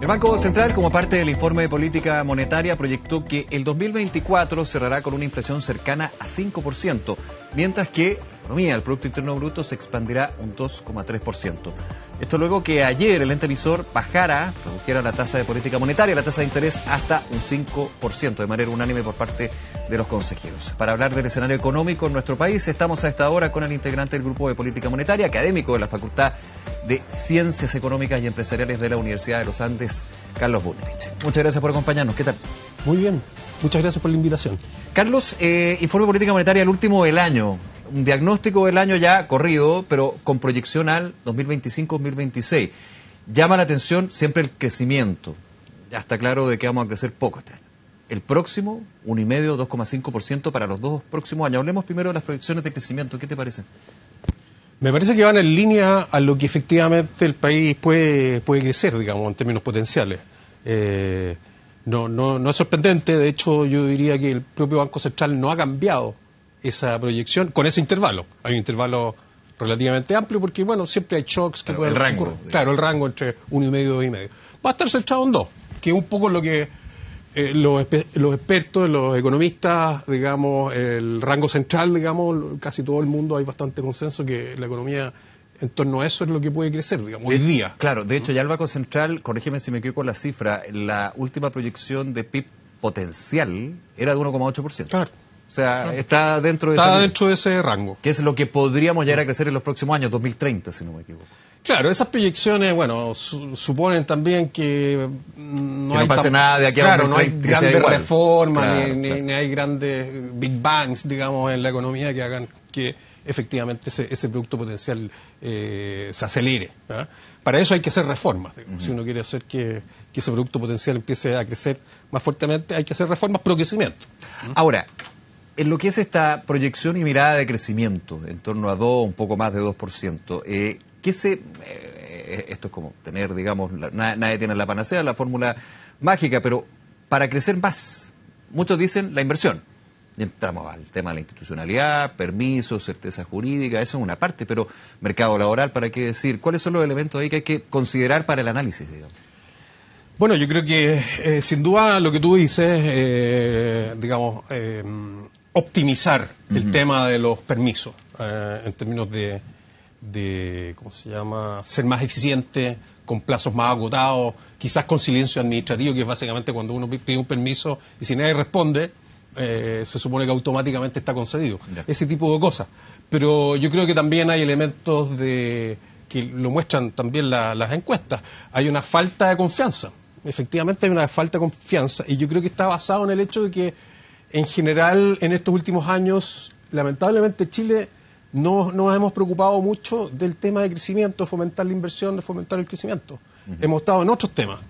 El Banco Central, como parte del informe de política monetaria, proyectó que el 2024 cerrará con una inflación cercana a 5%, mientras que la economía, el Producto Interno Bruto, se expandirá un 2,3%. Esto luego que ayer el ente emisor redujera la tasa de política monetaria, la tasa de interés, hasta un 5%, de manera unánime por parte de los consejeros. Para hablar del escenario económico en nuestro país, estamos a esta hora con el integrante del Grupo de Política Monetaria, académico de la Facultad de Ciencias Económicas y Empresariales de la Universidad de los Andes, Carlos Bunerich. Muchas gracias por acompañarnos. ¿Qué tal? Muy bien, muchas gracias por la invitación. Carlos, informe de política monetaria, el último del año. Un diagnóstico del año ya corrido, pero con proyección al 2025-2026. Llama la atención siempre el crecimiento. Ya está claro de que vamos a crecer poco este año. El próximo, 1,5, 2,5% para los dos próximos años. Hablemos primero de las proyecciones de crecimiento. ¿Qué te parece? Me parece que van en línea a lo que efectivamente el país puede crecer, digamos, en términos potenciales. No es sorprendente, de hecho yo diría que el propio Banco Central no ha cambiado esa proyección con ese intervalo. Hay un intervalo relativamente amplio porque, bueno, siempre hay shocks que pueden ocurrir. Claro, el rango entre 1,5 y 2,5. Va a estar centrado en 2, que es un poco lo que los expertos, los economistas, digamos, el rango central, digamos, casi todo el mundo hay bastante consenso que la economía en torno a eso es lo que puede crecer, digamos, hoy día. Claro, de hecho ya el Banco Central, corrígeme si me equivoco con la cifra, la última proyección de PIB potencial era de 1,8%. Claro. O sea, está dentro de ese rango. Que es lo que podríamos llegar a crecer en los próximos años, 2030, si no me equivoco. Claro, esas proyecciones, bueno, suponen también que no pase nada de aquí a 2030. No hay grandes reformas, ni hay grandes big bangs, digamos, en la economía que hagan que efectivamente ese producto potencial se acelere, ¿verdad? Para eso hay que hacer reformas, digamos. Si uno quiere hacer que ese producto potencial empiece a crecer más fuertemente, hay que hacer reformas pro crecimiento. Ahora, en lo que es esta proyección y mirada de crecimiento, en torno a 2, un poco más de 2%, esto es como tener, digamos, nadie tiene la panacea, la fórmula mágica, pero para crecer más, muchos dicen la inversión. Y entramos al tema de la institucionalidad, permisos, certeza jurídica, eso es una parte, pero mercado laboral, ¿para qué decir? ¿Cuáles son los elementos ahí que hay que considerar para el análisis, digamos? Bueno, yo creo que sin duda lo que tú dices, optimizar el tema de los permisos en términos de ¿cómo se llama?, ser más eficiente, con plazos más acotados, quizás con silencio administrativo, que es básicamente cuando uno pide un permiso y si nadie responde, se supone que automáticamente está concedido. Yeah. Ese tipo de cosas. Pero yo creo que también hay elementos que lo muestran también las encuestas. Hay una falta de confianza. Efectivamente hay una falta de confianza y yo creo que está basado en el hecho de que en general en estos últimos años lamentablemente Chile no nos hemos preocupado mucho del tema de crecimiento, de fomentar la inversión, de fomentar el crecimiento. Hemos estado en otros temas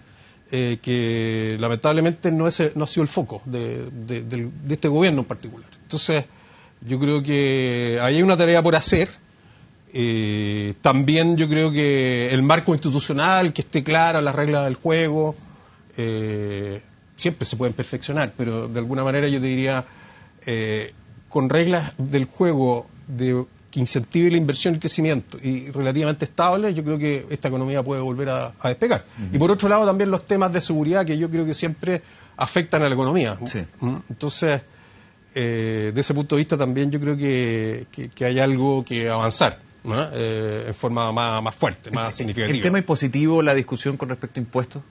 que lamentablemente no ha sido el foco de este gobierno en particular. Entonces yo creo que hay una tarea por hacer. También yo creo que el marco institucional, que esté clara las reglas del juego, siempre se pueden perfeccionar, pero de alguna manera yo te diría, con reglas del juego que incentive la inversión y el crecimiento y relativamente estable, yo creo que esta economía puede volver a despegar. Y por otro lado también los temas de seguridad que yo creo que siempre afectan a la economía. Sí. Entonces, de ese punto de vista también yo creo que hay algo que avanzar, ¿no? En forma más fuerte, más significativa. ¿El tema impositivo, la discusión con respecto a impuestos?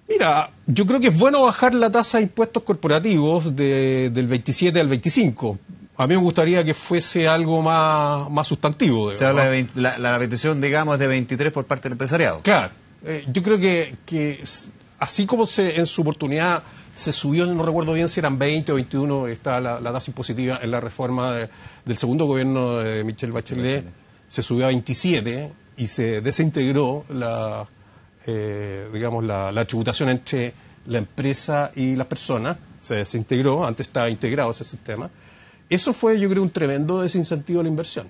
Mira, yo creo que es bueno bajar la tasa de impuestos corporativos del 27 al 25. A mí me gustaría que fuese algo más sustantivo. Se habla de la petición, digamos, de 23 por parte del empresariado. Claro. Yo creo que así como en su oportunidad se subió, no recuerdo bien si eran 20 o 21, está la tasa impositiva en la reforma del segundo gobierno de Michelle Bachelet, se subió a 27 y se desintegró la tributación entre la empresa y las personas, se desintegró, antes estaba integrado ese sistema. Eso fue, yo creo, un tremendo desincentivo a la inversión.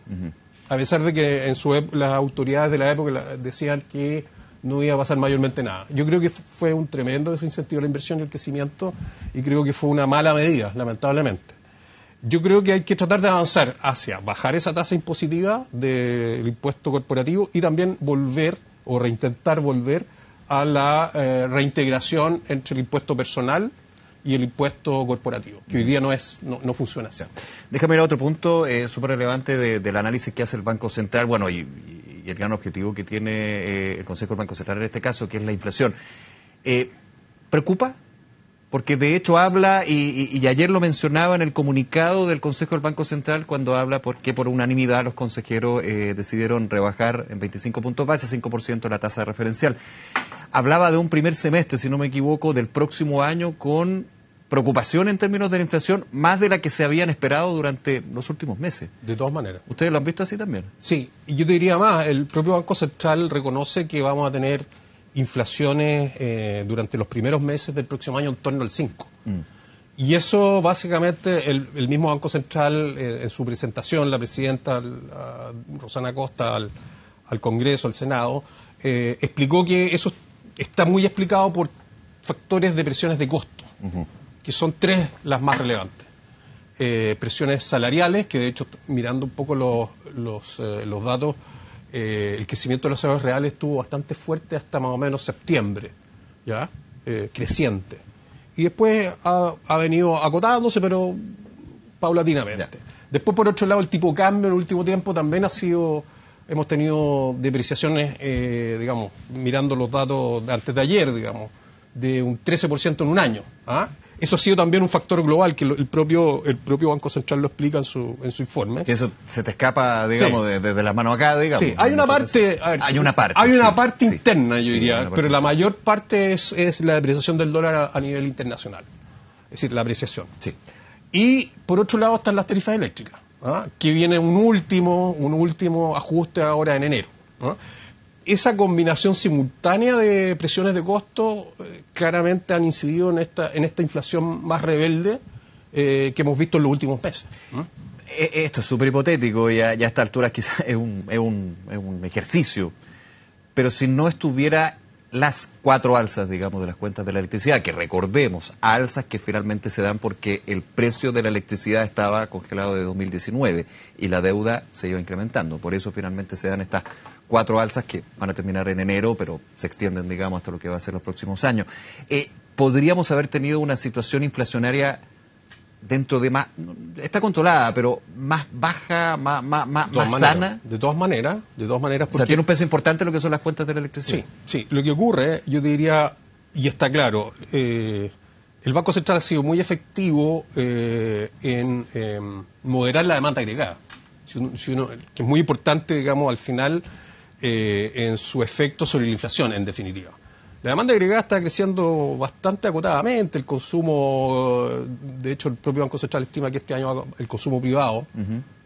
A pesar de que las autoridades de la época decían que no iba a pasar mayormente nada. Yo creo que fue un tremendo desincentivo a la inversión y el crecimiento y creo que fue una mala medida, lamentablemente. Yo creo que hay que tratar de avanzar hacia bajar esa tasa impositiva del impuesto corporativo y también volver o reintentar volver a la reintegración entre el impuesto personal y el impuesto corporativo, que hoy día no funciona así. Déjame ir a otro punto súper relevante del análisis que hace el Banco Central, bueno, y el gran objetivo que tiene el Consejo del Banco Central en este caso, que es la inflación. ¿Preocupa? Porque de hecho habla, y ayer lo mencionaba en el comunicado del Consejo del Banco Central, cuando habla porque por unanimidad los consejeros decidieron rebajar en 25 puntos base, 5% la tasa referencial. Hablaba de un primer semestre, si no me equivoco, del próximo año con preocupación en términos de la inflación, más de la que se habían esperado durante los últimos meses. De todas maneras. ¿Ustedes lo han visto así también? Sí, y yo te diría más, el propio Banco Central reconoce que vamos a tener inflaciones durante los primeros meses del próximo año en torno al 5. Y eso básicamente el mismo Banco Central en su presentación, la presidenta Rosana Costa al Congreso, al Senado, explicó que eso está muy explicado por factores de presiones de costo, que son tres las más relevantes. Presiones salariales, que de hecho, mirando un poco los datos, el crecimiento de los salarios reales estuvo bastante fuerte hasta más o menos septiembre, ¿ya? Creciente. Y después ha venido acotándose, pero paulatinamente. Ya. Después, por otro lado, el tipo de cambio en el último tiempo también hemos tenido depreciaciones, digamos, mirando los datos de antes de ayer, digamos, de un 13% en un año. ¿Ah? Eso ha sido también un factor global que el propio Banco Central lo explica en su informe. Que eso se te escapa, digamos, sí, de las manos acá, digamos. Sí, hay una parte, hay una parte interna, yo diría, pero la mayor parte es la depreciación del dólar a nivel internacional. Es decir, la apreciación. Sí. Y por otro lado están las tarifas eléctricas, ¿ah? Que viene un último ajuste ahora en enero, ¿ah? Esa combinación simultánea de presiones de costo claramente han incidido en esta inflación más rebelde que hemos visto en los últimos meses. Esto es súper hipotético y a esta altura quizás es un ejercicio, pero si no estuviera las 4 alzas, digamos, de las cuentas de la electricidad, que recordemos, alzas que finalmente se dan porque el precio de la electricidad estaba congelado de 2019 y la deuda se iba incrementando. Por eso finalmente se dan estas 4 alzas que van a terminar en enero, pero se extienden, digamos, hasta lo que va a ser los próximos años. ¿Podríamos haber tenido una situación inflacionaria dentro de más, está controlada, pero más baja, más sana? De todas maneras. Porque, o sea, tiene un peso importante lo que son las cuentas de la electricidad. Sí. Lo que ocurre, yo diría, y está claro, el Banco Central ha sido muy efectivo en moderar la demanda agregada, que es muy importante, digamos, al final, en su efecto sobre la inflación, en definitiva. La demanda agregada está creciendo bastante acotadamente, el consumo, de hecho el propio Banco Central estima que este año el consumo privado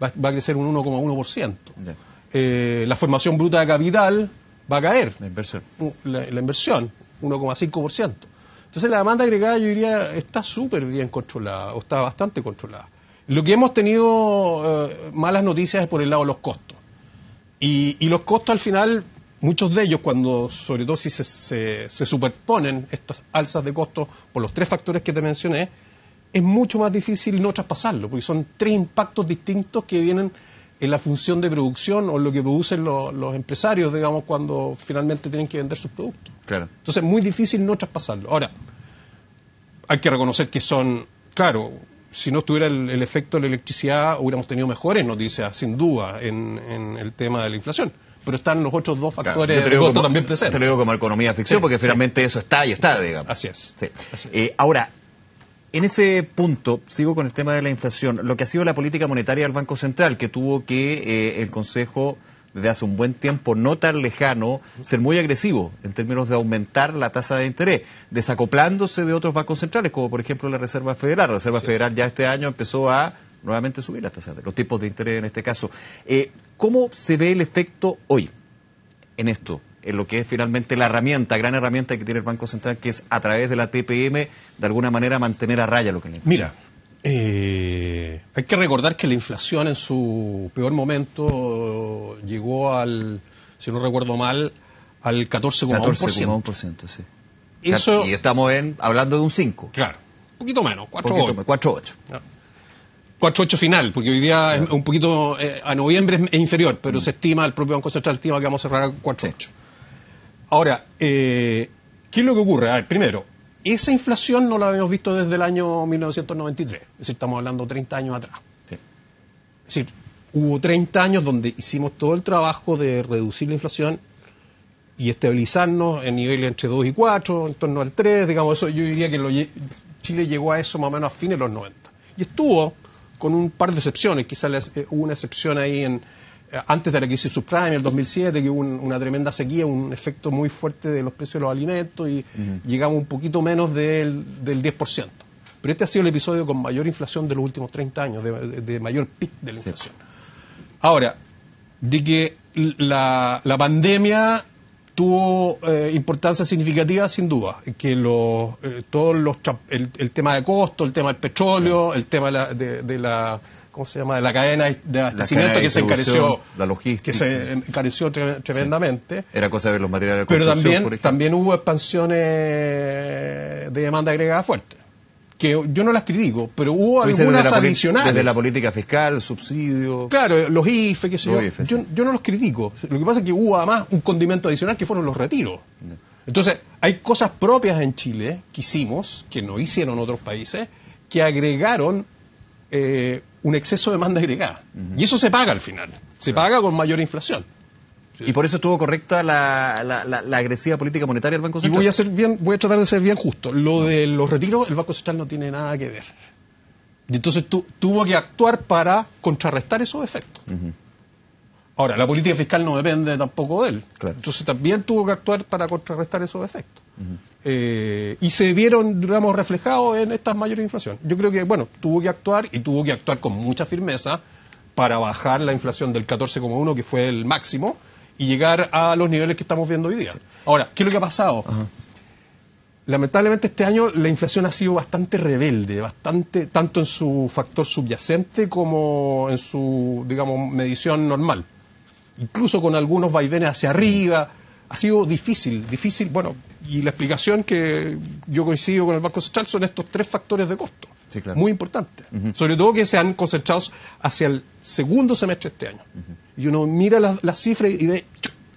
va a crecer un 1,1%. La formación bruta de capital va a caer. La inversión. La inversión, 1,5%. Entonces la demanda agregada, yo diría, está súper bien controlada, o está bastante controlada. Lo que hemos tenido malas noticias es por el lado de los costos. Y los costos al final, muchos de ellos, sobre todo si se superponen estas alzas de costos por los 3 factores que te mencioné, es mucho más difícil no traspasarlo, porque son 3 impactos distintos que vienen en la función de producción o lo que producen los empresarios, digamos, cuando finalmente tienen que vender sus productos. Claro. Entonces es muy difícil no traspasarlo. Ahora, hay que reconocer que claro, si no estuviera el efecto de la electricidad, hubiéramos tenido mejores noticias, sin duda, en el tema de la inflación. Pero están los otros 2 factores de costo también presentes. Te lo digo como economía ficción, porque finalmente eso está, digamos. Así es. Sí. Ahora, en ese punto, sigo con el tema de la inflación, lo que ha sido la política monetaria del Banco Central, que tuvo que el Consejo, desde hace un buen tiempo, no tan lejano, ser muy agresivo en términos de aumentar la tasa de interés, desacoplándose de otros bancos centrales, como por ejemplo la Reserva Federal. La Reserva Federal ya este año empezó a nuevamente subir las tasas, los tipos de interés en este caso. ¿Cómo se ve el efecto hoy en esto, en lo que es finalmente la gran herramienta que tiene el Banco Central, que es a través de la TPM, de alguna manera mantener a raya lo que le... Mira, hay que recordar que la inflación en su peor momento llegó si no recuerdo mal, al 14,1%. 14,1%, sí. Eso, y estamos hablando de un 5. Claro, un poquito menos, 4,8. 4,8. No. 4,8 final, porque hoy día es un poquito, a noviembre es inferior, pero se estima, el propio Banco Central estima que vamos a cerrar a 4,8. Sí. Ahora, ¿qué es lo que ocurre? A ver, primero, esa inflación no la habíamos visto desde el año 1993, es decir, estamos hablando 30 años atrás. Sí. Es decir, hubo 30 años donde hicimos todo el trabajo de reducir la inflación y estabilizarnos en niveles entre 2 y 4, en torno al 3, digamos, eso yo diría que Chile llegó a eso más o menos a fines de los 90. Y estuvo con un par de excepciones, quizás hubo una excepción ahí antes de la crisis subprime, en el 2007, que hubo una tremenda sequía, un efecto muy fuerte de los precios de los alimentos y llegamos un poquito menos del 10%. Pero este ha sido el episodio con mayor inflación de los últimos 30 años, de mayor pic de la inflación. Sí. Ahora, de que la pandemia tuvo importancia significativa, sin duda, que el tema de costo, el tema del petróleo, el tema de la ¿cómo se llama? De la cadena de abastecimiento que se encareció, la logística, que se encareció tremendamente. Sí. Era cosa de ver los materiales de pero construcción, también hubo expansiones de demanda agregada fuerte, que yo no las critico, pero hubo algunas adicionales. Desde la política fiscal, subsidios. Claro, los IFE, qué sé yo. Yo no los critico. Lo que pasa es que hubo además un condimento adicional que fueron los retiros. Entonces, hay cosas propias en Chile que hicimos, que no hicieron otros países, que agregaron un exceso de demanda agregada. Y eso se paga al final. Se paga con mayor inflación. Y por eso estuvo correcta la agresiva política monetaria del Banco Central. Y voy a tratar de ser bien justo. Lo de los retiros, el Banco Central no tiene nada que ver. Y entonces tuvo que actuar para contrarrestar esos efectos. Ahora, la política fiscal no depende tampoco de él. Claro. Entonces también tuvo que actuar para contrarrestar esos efectos. Y se vieron, digamos, reflejados en esta mayor inflación. Yo creo que, bueno, tuvo que actuar con mucha firmeza para bajar la inflación del 14,1, que fue el máximo, y llegar a los niveles que estamos viendo hoy día. Ahora, ¿qué es lo que ha pasado? Lamentablemente este año la inflación ha sido bastante rebelde, tanto en su factor subyacente como en su, digamos, medición normal. Incluso con algunos vaivenes hacia arriba. Ha sido difícil, bueno, y la explicación que yo coincido con el Banco Central son estos 3 factores de costo, sí, claro, muy importantes, sobre todo que se han concentrado hacia el segundo semestre de este año. Y uno mira las cifras y ve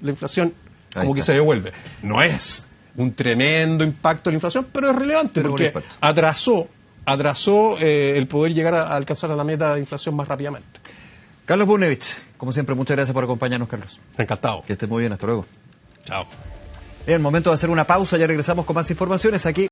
la inflación como que se devuelve. No es un tremendo impacto de la inflación, pero es relevante porque atrasó el poder llegar a alcanzar a la meta de inflación más rápidamente. Carlos Burnevich, como siempre, muchas gracias por acompañarnos, Carlos. Encantado. Que estés muy bien, hasta luego. Chao. Bien, momento de hacer una pausa, ya regresamos con más informaciones aquí.